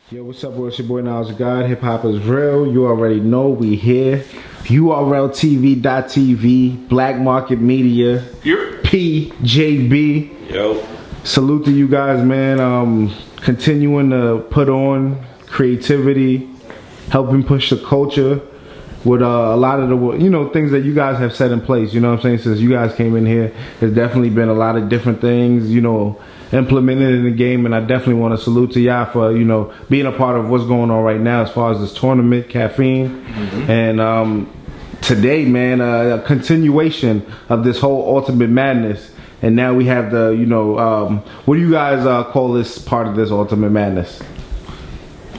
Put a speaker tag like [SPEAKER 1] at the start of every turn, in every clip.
[SPEAKER 1] Yo, what's up, bro? It's your boy Knowledge of God. Hip hop is real. You already know we here. URLTV.tv, Black Market Media, PJB.
[SPEAKER 2] Yo.
[SPEAKER 1] Salute to you guys, man. Continuing to put on creativity, helping push the culture with a lot of the things that you guys have set in place. You know what I'm saying? Since you guys came in here, there's definitely been a lot of different things, implemented in the game, and I definitely want to salute to y'all for being a part of what's going on right now as far as this tournament, Caffeine, and today, man, a continuation of this whole Ultimate Madness, and now we have the what do you guys call this part of this Ultimate Madness?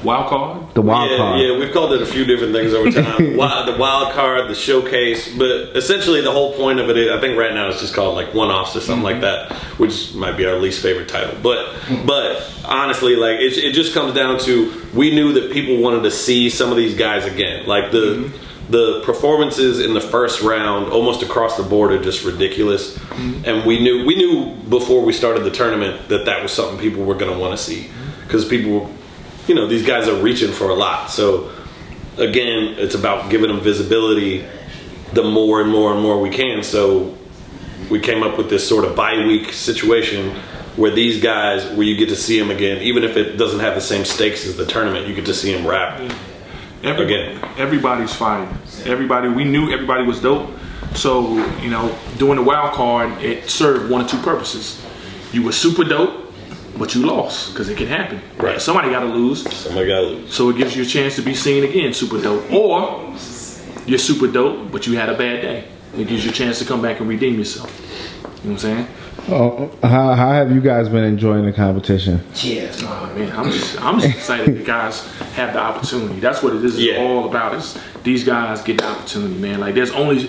[SPEAKER 3] Wildcard?
[SPEAKER 1] The Wildcard.
[SPEAKER 2] Yeah, we've called it a few different things over time. The Wildcard, the Showcase, but essentially the whole point of it, I think right now it's just called like One-Offs or something like that, which might be our least favorite title. But honestly, like it just comes down to, we knew that people wanted to see some of these guys again. Like the performances in the first round, almost across the board, are just ridiculous. And we knew before we started the tournament that was something people were going to want to see, because people, these guys are reaching for a lot. So again, it's about giving them visibility the more and more and more we can. So we came up with this sort of bye-week situation where these guys, where you get to see them again, even if it doesn't have the same stakes as the tournament, you get to see them rap again.
[SPEAKER 3] Everybody's fire. We knew everybody was dope. So, doing the wild card, it served one or two purposes. You were super dope, but you lost, because it can happen.
[SPEAKER 2] Right.
[SPEAKER 3] Somebody got to lose. So it gives you a chance to be seen again, super dope. Or you're super dope, but you had a bad day. It gives you a chance to come back and redeem yourself. You know what I'm saying?
[SPEAKER 1] How have you guys been enjoying the competition?
[SPEAKER 3] Yeah, man, I'm just excited that guys have the opportunity. That's what it is all about. Is these guys get the opportunity, man. Like there's only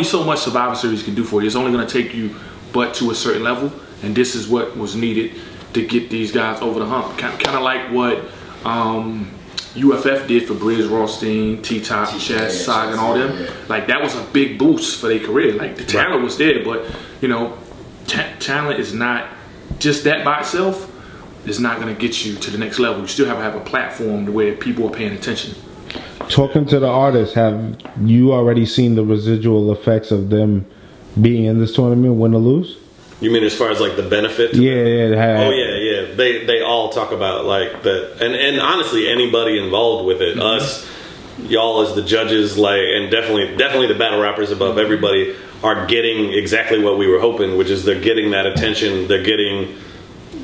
[SPEAKER 3] so much Survivor Series can do for you. It's only going to take you but to a certain level, and this is what was needed to get these guys over the hump. Kind of like what UFF did for Briz Rothstein, T-Top, Chess, Saga, and all them. Like that was a big boost for their career. Like the talent was there, but talent is not just that by itself. Is not going to get you to the next level. You still have to have a platform where people are paying attention.
[SPEAKER 1] Talking to the artists, have you already seen the residual effects of them being in this tournament, win or lose?
[SPEAKER 2] You mean as far as like the benefit?
[SPEAKER 1] Yeah.
[SPEAKER 2] They all talk about like that, and honestly, anybody involved with it, us, y'all as the judges, like, and definitely the battle rappers above everybody are getting exactly what we were hoping, which is they're getting that attention. They're getting,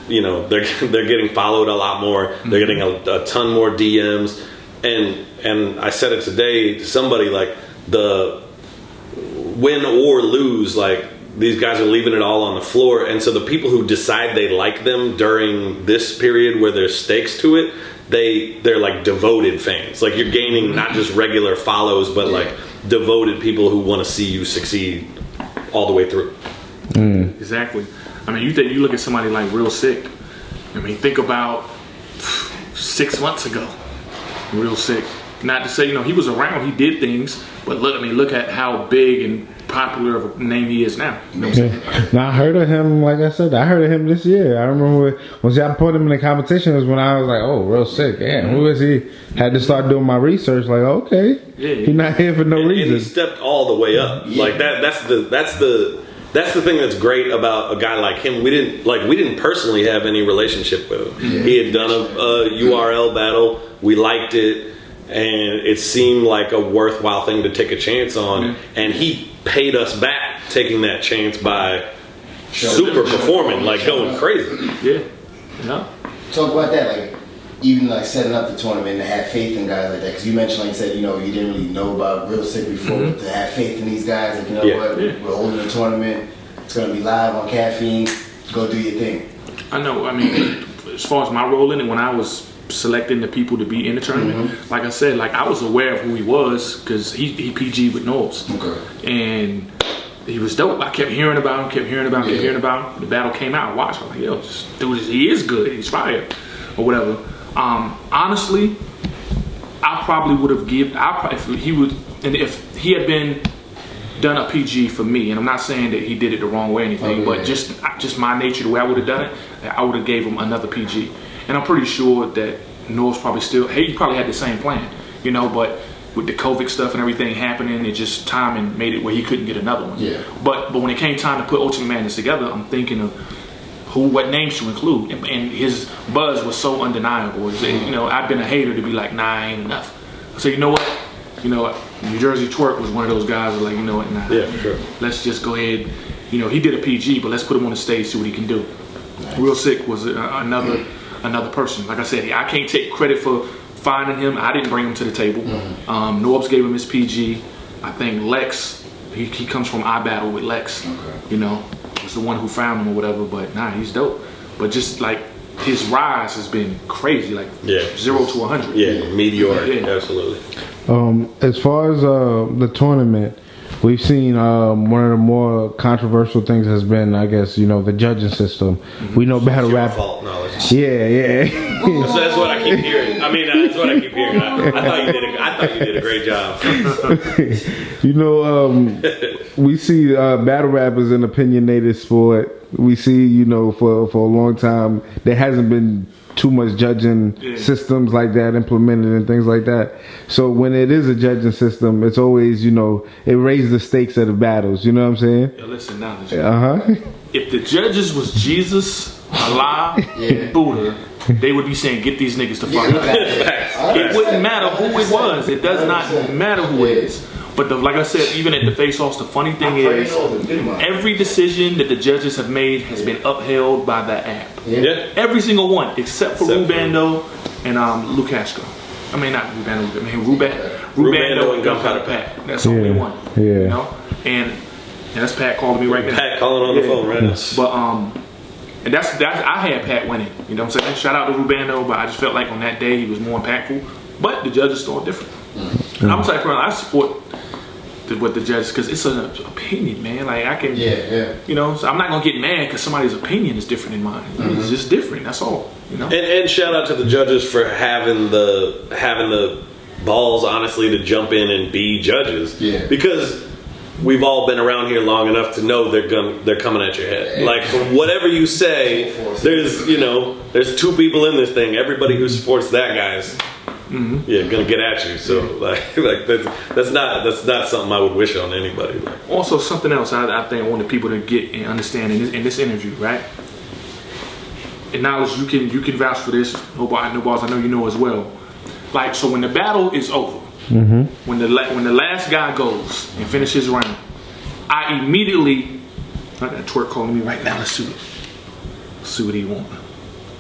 [SPEAKER 2] they're getting followed a lot more. They're getting a ton more DMs, and I said it today to somebody, like the win or lose, like these guys are leaving it all on the floor, and so the people who decide they like them during this period where there's stakes to it, they're like devoted fans. Like you're gaining not just regular follows, but like devoted people who want to see you succeed all the way through.
[SPEAKER 3] Exactly. I mean, you look at somebody like Real Sick. I mean, think about 6 months ago. Real Sick. Not to say he was around, he did things, but look at how big and popular of a name he is now. You know what I'm saying?
[SPEAKER 1] Now I heard of him, like I said, this year. I remember once y'all put him in the competition was when I was like, oh, Real Sick. Damn, who is he? Had to start doing my research. Like, okay, he's not here for no reason.
[SPEAKER 2] And he stepped all the way up. Like that's the thing that's great about a guy like him. We didn't personally have any relationship with him. He had done a URL battle. We liked it, and it seemed like a worthwhile thing to take a chance on. And he paid us back taking that chance by super performing, like going crazy.
[SPEAKER 3] Yeah.
[SPEAKER 4] Talk about that, like even like setting up the tournament and to have faith in guys like that. Because you mentioned, like you said, you didn't really know about Real Sick before. To have faith in these guys, like we're holding a tournament. It's gonna be live on Caffeine. Go do your thing.
[SPEAKER 3] I know. I mean, as far as my role in it, when I was selecting the people to be in the tournament, like I said, like I was aware of who he was because he PG with Knowles. And he was dope. I kept hearing about him, hearing about him. The battle came out. I watched. I was like, yo, this dude, he is good. He's fire, or whatever. Honestly, I probably would have if he had been done a PG for me, and I'm not saying that he did it the wrong way or anything, but just my nature, the way I would have done it, I would have gave him another PG. And I'm pretty sure that Norris probably he probably had the same plan, you know, but with the COVID stuff and everything happening, it just timing made it where he couldn't get another one.
[SPEAKER 4] Yeah.
[SPEAKER 3] But when it came time to put Ultimate Madness together, I'm thinking of what names to include, and his buzz was so undeniable. You know, I've been a hater to be like, nah, I ain't enough. So you know what? New Jersey Twerk was one of those guys who like, you know what? Nah.
[SPEAKER 2] Yeah, sure.
[SPEAKER 3] Let's just go ahead. You know, he did a PG, but let's put him on the stage, see what he can do. Nice. Real Sick was another person. Like I said, I can't take credit for finding him. I didn't bring him to the table. Norbs gave him his PG. I think Lex, he comes from iBattle with Lex. Okay. You know, was the one who found him or whatever. But nah, he's dope. But just like his rise has been crazy, like 0 to 100.
[SPEAKER 2] Yeah, meteoric. Yeah. Absolutely.
[SPEAKER 1] As far as the tournament, we've seen one of the more controversial things has been, I guess, you know, the judging system. We know battle rap.
[SPEAKER 2] Fault knowledge.
[SPEAKER 1] Yeah.
[SPEAKER 2] That's what I keep hearing. I mean, that's what I keep hearing. I thought you did a great job.
[SPEAKER 1] You know, we see battle rap as an opinionated sport. We see, you know, for a long time there hasn't been too much judging systems like that implemented and things like that. So when it is a judging system, it's always, you know, it raises the stakes of the battles. You know what I'm saying?
[SPEAKER 3] Yo, listen now.
[SPEAKER 1] If
[SPEAKER 3] the judges was Jesus, Allah, and Buddha, they would be saying, "Get these niggas to fuck up." It wouldn't matter who it was. It does not matter who it is. But like I said, even at the face-offs, the funny thing is, every decision that the judges have made has been upheld by the app.
[SPEAKER 2] Yeah.
[SPEAKER 3] Every single one, except for Rubando and Lucasco. I mean, not Rubando. I mean, Rubando and Gunpowder Pat. That's the only one.
[SPEAKER 1] Yeah.
[SPEAKER 3] You know, and that's Pat calling me right now.
[SPEAKER 2] Pat calling on the phone right now.
[SPEAKER 3] But and that's I had Pat winning. You know what I'm saying? Shout out to Rubando, but I just felt like on that day he was more impactful. But the judges thought different. And I'm the type of person, I support what the judges, because it's an opinion, man. Like I can, you know. So I'm not gonna get mad because somebody's opinion is different than mine. It's just different. That's all. You know.
[SPEAKER 2] And shout out to the judges for having the balls, honestly, to jump in and be judges. Yeah. Because we've all been around here long enough to know they're coming at your head. Like whatever you say, there's two people in this thing. Everybody who supports that guy's gonna get at you. So like that's not something I would wish on anybody.
[SPEAKER 3] Also, something else I think I wanted people to get and understand in this interview, right? Acknowledge you can vouch for this. No balls, I know you know as well. Like, so when the battle is over, when the last guy goes and finishes his round, I immediately, I got Twerk calling me right now. Let's see what he want.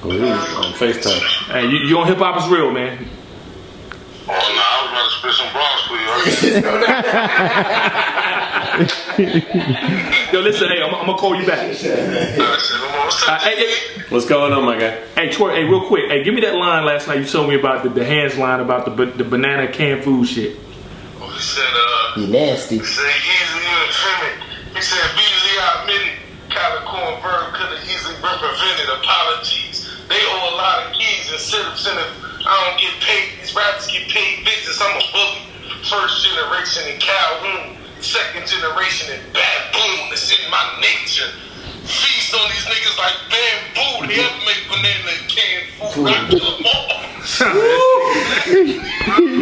[SPEAKER 2] Oh, on FaceTime.
[SPEAKER 3] Hey, you on Hip Hop Is Real, man?
[SPEAKER 5] Oh no, I was about to spit some bars for you.
[SPEAKER 3] Yo, listen, hey, I'm gonna call you back. Hey,
[SPEAKER 2] what's going on, my guy?
[SPEAKER 3] Hey, Twerk, hey, real quick, hey, give me that line last night you told me about the Hanz line about the banana canned food shit.
[SPEAKER 5] Oh, he said,
[SPEAKER 4] you nasty.
[SPEAKER 5] He said, easily and timid. He said, Beasley admitted Calicorn Bird could have easily been prevented. Apologies. They owe a lot of keys and sit-ups in it. I don't get paid. These rappers get paid business. I'm a bully. First generation in Calhoun. Second generation in Baboon. It's in my nature. Feast on these niggas like bamboo. They ever make banana and canned food. Rock to them all.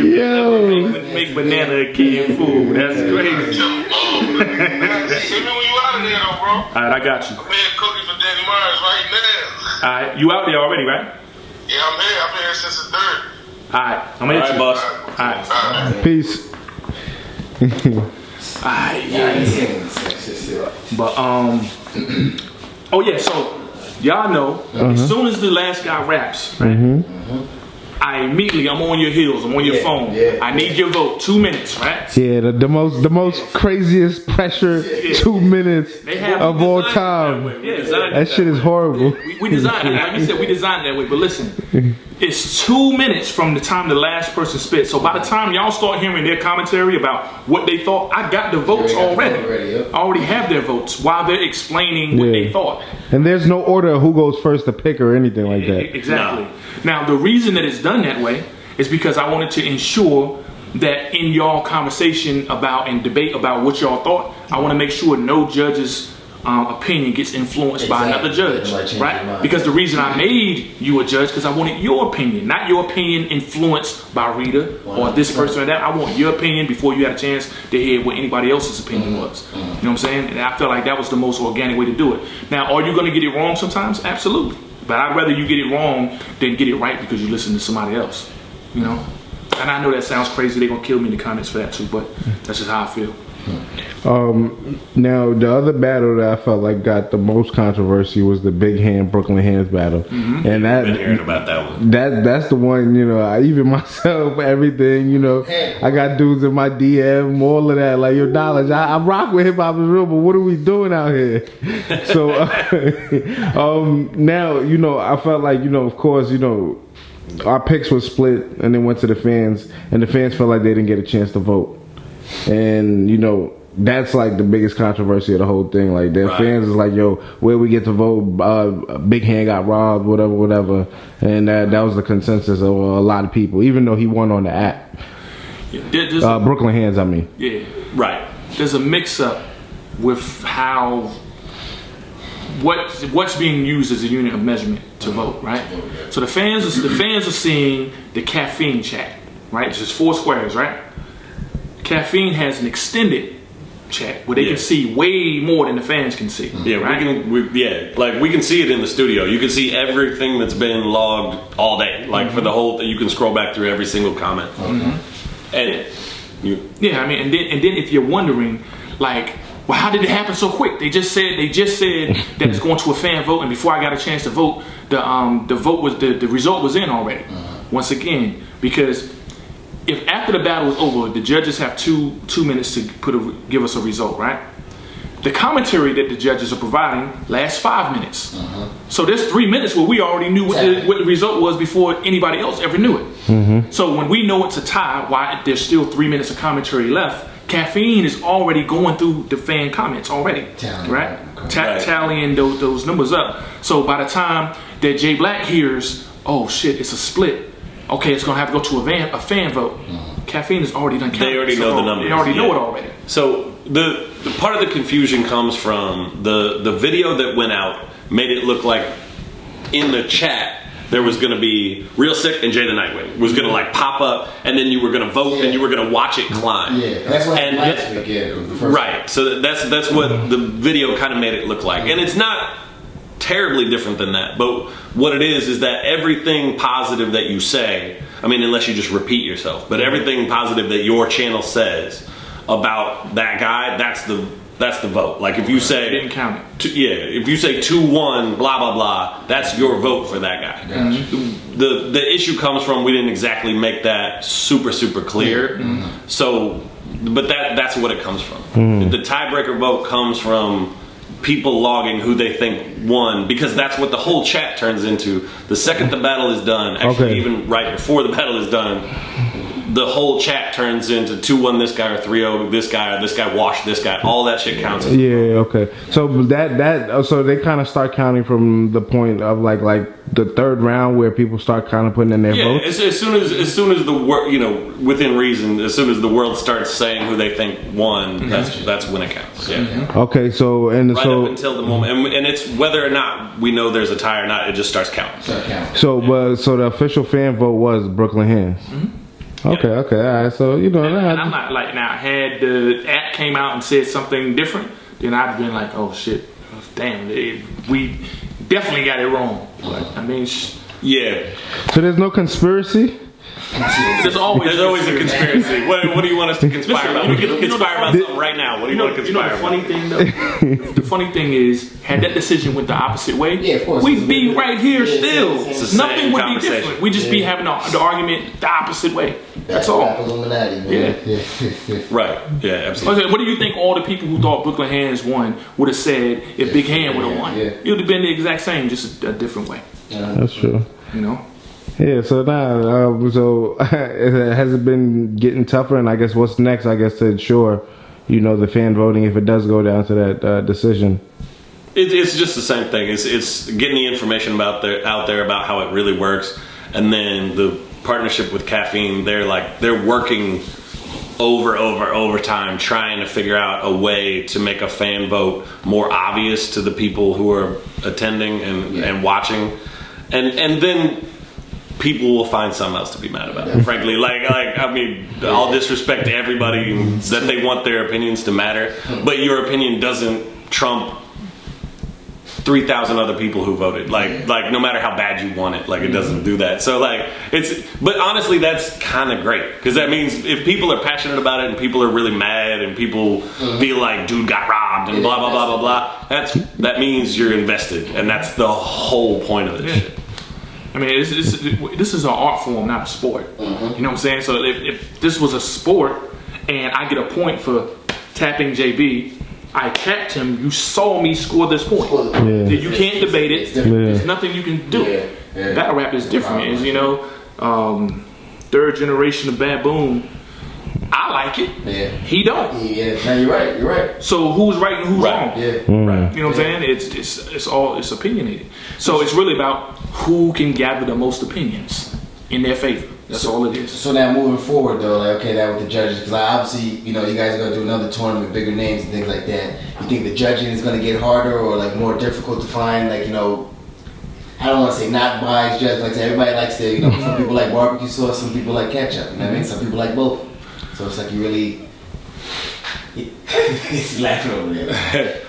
[SPEAKER 3] Yo. Make banana and canned food. That's crazy.
[SPEAKER 5] Hit me when you out of there, though, bro.
[SPEAKER 3] Alright, I got you.
[SPEAKER 5] I'm here cooking for Danny Myers right now.
[SPEAKER 3] Alright, you out there already, right?
[SPEAKER 5] Yeah, I'm here. I've been here since the 3rd.
[SPEAKER 3] Alright, I'm gonna hit you.
[SPEAKER 2] Boss.
[SPEAKER 3] Alright.
[SPEAKER 1] Peace.
[SPEAKER 3] Alright, but oh yeah, so y'all know as soon as the last guy raps, right? I'm on your heels. I'm on your phone. I need your vote. 2 minutes, right?
[SPEAKER 1] Yeah, the most craziest pressure 2 minutes of all time. That shit is horrible.
[SPEAKER 3] We designed it. Like you said, we designed it that way. But listen, it's 2 minutes from the time the last person spits. So by the time y'all start hearing their commentary about what they thought, I got the votes already. I already have their votes while they're explaining what they thought.
[SPEAKER 1] And there's no order of who goes first to pick or anything like that.
[SPEAKER 3] Exactly. No. Now, the reason that it's done that way is because I wanted to ensure that in y'all conversation about and debate about what y'all thought, I want to make sure no judges opinion gets influenced by another judge,
[SPEAKER 4] Change
[SPEAKER 3] right? Because the reason I made you a judge, because I wanted your opinion, not your opinion influenced by Rita or this person or that. I want your opinion before you had a chance to hear what anybody else's opinion was. You know what I'm saying? And I felt like that was the most organic way to do it. Now, are you going to get it wrong sometimes? Absolutely. But I'd rather you get it wrong than get it right because you listen to somebody else. You know? And I know that sounds crazy. They're going to kill me in the comments for that too, but that's just how I feel.
[SPEAKER 1] Now the other battle that I felt like got the most controversy was the Big Hand Brooklyn Hands battle, and
[SPEAKER 2] I've been hearing about that one.
[SPEAKER 1] That's the one, you know. I even myself, everything, you know. I got dudes in my DM, all of that. Like, yo, Knowledge, I rock with hip hop is real, but what are we doing out here? So now, you know, I felt like, you know, of course, you know, our picks were split, and then went to the fans, and the fans felt like they didn't get a chance to vote. And, you know, that's like the biggest controversy of the whole thing. Like, their fans is like, yo, where we get to vote, Big Hand got robbed, whatever. And that was the consensus of a lot of people, even though he won on the app. Brooklyn Hands, I mean.
[SPEAKER 3] Yeah. Right. There's a mix-up with how what's being used as a unit of measurement to vote, right? So the fans are seeing the caffeine chat, right? It's just 4 squares, right? Caffeine has an extended chat where they can see way more than the fans can see.
[SPEAKER 2] Yeah,
[SPEAKER 3] right?
[SPEAKER 2] we can see it in the studio. You can see everything that's been logged all day. Like for the whole, you can scroll back through every single comment. And
[SPEAKER 3] I mean, and then if you're wondering, like, well, how did it happen so quick? They just said that it's going to a fan vote, and before I got a chance to vote, the result was in already. Once again, because if after the battle is over, the judges have two minutes to give us a result, right? The commentary that the judges are providing lasts 5 minutes. So there's 3 minutes where we already knew what the result was before anybody else ever knew it. So when we know it's a tie, why there's still 3 minutes of commentary left, Caffeine is already going through the fan comments already, right? Tallying those numbers up. So by the time that Jay Black hears, oh shit, it's a split, okay, it's gonna have to go to a fan vote. Caffeine has already done counting.
[SPEAKER 2] They already know the numbers.
[SPEAKER 3] They already know it already.
[SPEAKER 2] So the part of the confusion comes from the video that went out made it look like in the chat there was going to be Real Sick and Jay the Nightwing was going to like pop up, and then you were going to vote and you were going to watch it climb.
[SPEAKER 4] Yeah, that's what happened last week. Yeah, the first
[SPEAKER 2] right. So that's what the video kind of made it look like, and it's not terribly different than that. But what it is that everything positive that you say, I mean, unless you just repeat yourself, but everything positive that your channel says about that guy, that's the vote. Like if you say
[SPEAKER 3] didn't count it.
[SPEAKER 2] If you say 2-1 blah blah blah, that's your vote for that guy. The issue comes from we didn't exactly make that super clear. So but that's what it comes from. The tiebreaker vote comes from people logging who they think won, because that's what the whole chat turns into. The second the battle is done, actually even right before the battle is done, the whole chat turns into 2-1 this guy or 3-0 this guy or this guy washed this guy. All that shit counts.
[SPEAKER 1] Yeah, okay. So so they kind of start counting from the point of like the third round where people start kind of putting in their votes.
[SPEAKER 2] As soon as the world, within reason, as soon as the world starts saying who they think won, that's when it counts. Yeah.
[SPEAKER 1] Okay, so
[SPEAKER 2] up until the moment, and it's whether or not we know there's a tie or not, it just starts counting.
[SPEAKER 1] So the official fan vote was Brooklyn Hands. Okay, all right. So
[SPEAKER 3] and I'm not like, now had the app came out and said something different, then I'd have been like, oh shit, damn, we definitely got it wrong. But, I mean,
[SPEAKER 2] yeah.
[SPEAKER 1] So there's no conspiracy.
[SPEAKER 3] There's always
[SPEAKER 2] a conspiracy. What do you want us to conspire about? We can conspire about something right now. What do you want to conspire about?
[SPEAKER 3] The funny thing though, the funny thing is, had that decision went the opposite way,
[SPEAKER 4] of course,
[SPEAKER 3] we'd be right here still. Nothing would be
[SPEAKER 2] conversation.
[SPEAKER 3] different. We'd just be having the argument the opposite way. That's all.
[SPEAKER 4] Illuminati, man.
[SPEAKER 2] Right. Yeah, absolutely.
[SPEAKER 3] Okay, what do you think all the people who thought Brooklyn Hands won would have said if Big Hand would have won? It would have been the exact same, just a different way.
[SPEAKER 1] That's true.
[SPEAKER 3] You know?
[SPEAKER 1] Yeah, so now, has it been getting tougher? And I guess what's next, I guess, to ensure, the fan voting, if it does go down to that decision?
[SPEAKER 2] It's just the same thing. It's getting the information out there about how it really works. And then the partnership with Caffeine, they're working over time trying to figure out a way to make a fan vote more obvious to the people who are attending and watching, and then people will find something else to be mad about. Frankly, like I mean, all disrespect to everybody that they want their opinions to matter, but your opinion doesn't trump 3,000 other people who voted. Like no matter how bad you want it, like it doesn't do that. So like but honestly, that's kind of great, because that means if people are passionate about it and people are really mad and people feel like dude got robbed and blah blah blah blah blah, that means you're invested, and that's the whole point of this shit.
[SPEAKER 3] I mean, this is an art form, not a sport. You know what I'm saying? So if this was a sport and I get a point for tapping JB, I tapped him, you saw me score this point. You can't debate it. There's nothing you can do. Battle rap is different. Is, you know, third generation of Baboon. I like it. He don't.
[SPEAKER 4] No, you're right. You're right.
[SPEAKER 3] So who's right and who's wrong?
[SPEAKER 2] Right.
[SPEAKER 3] You know what I'm saying? It's opinionated. So it's really about who can gather the most opinions in their favor. That's all it is.
[SPEAKER 4] So now moving forward though, like okay, that with the judges, because obviously, you know, you guys are gonna do another tournament, bigger names and things like that. You think the judging is gonna get harder or like more difficult to find? Like, you know, I don't want to say not biased judges. Like everybody likes to, you know, some people like barbecue sauce, some people like ketchup. You know what I mean? Some people like both. So it's like you really. He's laughing over there.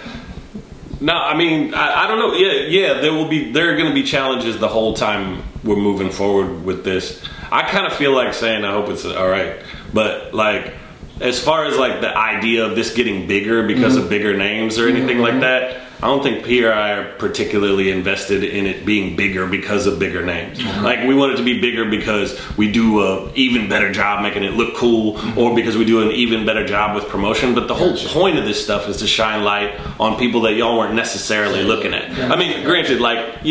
[SPEAKER 2] No, I mean, I don't know. Yeah, there are going to be challenges the whole time we're moving forward with this. I kind of feel like saying I hope it's all right, but like as far as like the idea of this getting bigger because of bigger names or anything like that, I don't think P or I are particularly invested in it being bigger because of bigger names. Like we want it to be bigger because we do a even better job making it look cool, or because we do an even better job with promotion. But the whole point of this stuff is to shine light on people that y'all weren't necessarily looking at. I mean, granted, like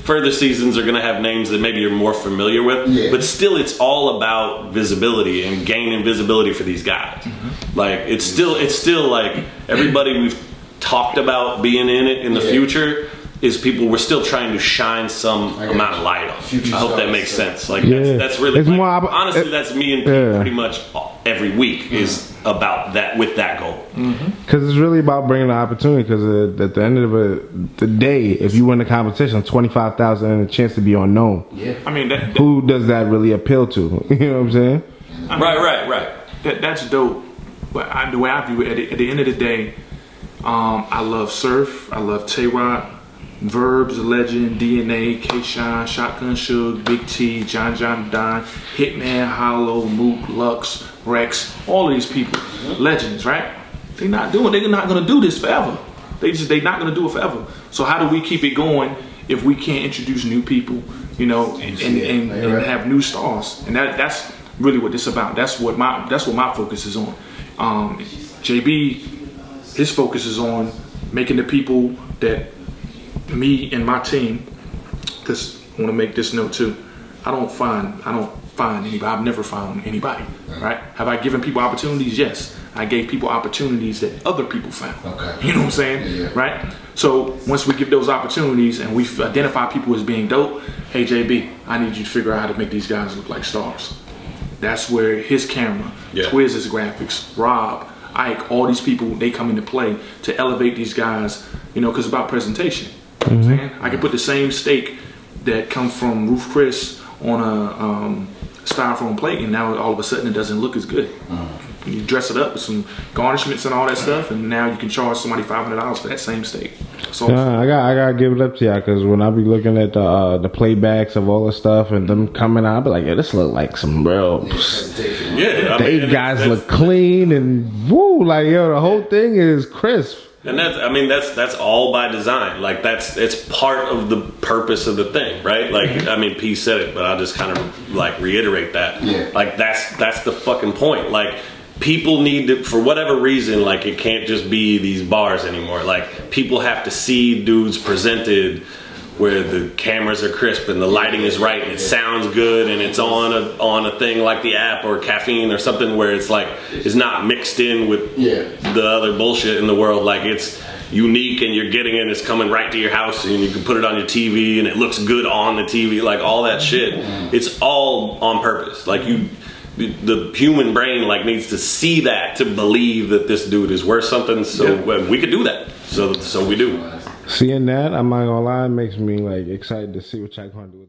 [SPEAKER 2] further seasons are gonna have names that maybe you're more familiar with, but still, it's all about visibility and gaining visibility for these guys. Like it's still like everybody we've talked about being in it in the future is people we're still trying to shine some amount of light on. I hope that makes sense. Like that's really like, honestly that's me and Pete pretty much every week is about that, with that goal.
[SPEAKER 1] Because it's really about bringing the opportunity, because at the end of the day, if you win the competition, 25,000 and a chance to be unknown.
[SPEAKER 3] I mean,
[SPEAKER 1] who does that really appeal to? You know what I'm saying?
[SPEAKER 2] Right.
[SPEAKER 3] That's dope. But the way I view it, at the end of the day, I love Surf, I love Tay-Rock, Verbs, Legend, DNA, K-Shine, Shotgun Suge, Big T, John Don, Hitman, Hollow, Mook, Lux, Rex, all of these people, legends, right? They're not gonna do this forever. They're not gonna do it forever. So how do we keep it going if we can't introduce new people, you know, and have new stars? And that's really what this is about. That's what my focus is on. JB, his focus is on making the people that me and my team, because I want to make this note too, I don't find anybody. I've never found anybody, right? Have I given people opportunities? Yes. I gave people opportunities that other people found. You know what I'm saying? Right? So once we give those opportunities and we identify people as being dope, hey JB, I need you to figure out how to make these guys look like stars. That's where his camera, Twiz's graphics, Rob, Ike, all these people, they come into play to elevate these guys, you know, because it's about presentation. You know what I'm saying? I can put the same steak that comes from Roof Chris on a styrofoam plate, and now all of a sudden it doesn't look as good. You dress it up with some garnishments and all that stuff, and now you can charge somebody $500 for that same steak. So
[SPEAKER 1] I gotta give it up to y'all, because when I be looking at the playbacks of all the stuff and them coming out, I be like, yeah, this look like some real. These guys look clean and woo, like yo, the whole thing is crisp.
[SPEAKER 2] And that's all by design. Like it's part of the purpose of the thing, right? Like I mean, P said it, but I'll just kind of like reiterate that. Like that's the fucking point. Like people need to, for whatever reason, like it can't just be these bars anymore. Like people have to see dudes presented where the cameras are crisp and the lighting is right and it sounds good and it's on a thing like the app or Caffeine or something where it's like it's not mixed in with the other bullshit in the world. Like it's unique and you're getting it, it's coming right to your house and you can put it on your TV and it looks good on the TV, like all that shit. It's all on purpose. Like the human brain like needs to see that to believe that this dude is worth something. So we could do that. So we do.
[SPEAKER 1] Seeing that, I'm not gonna lie, it makes me like excited to see what y'all gonna do.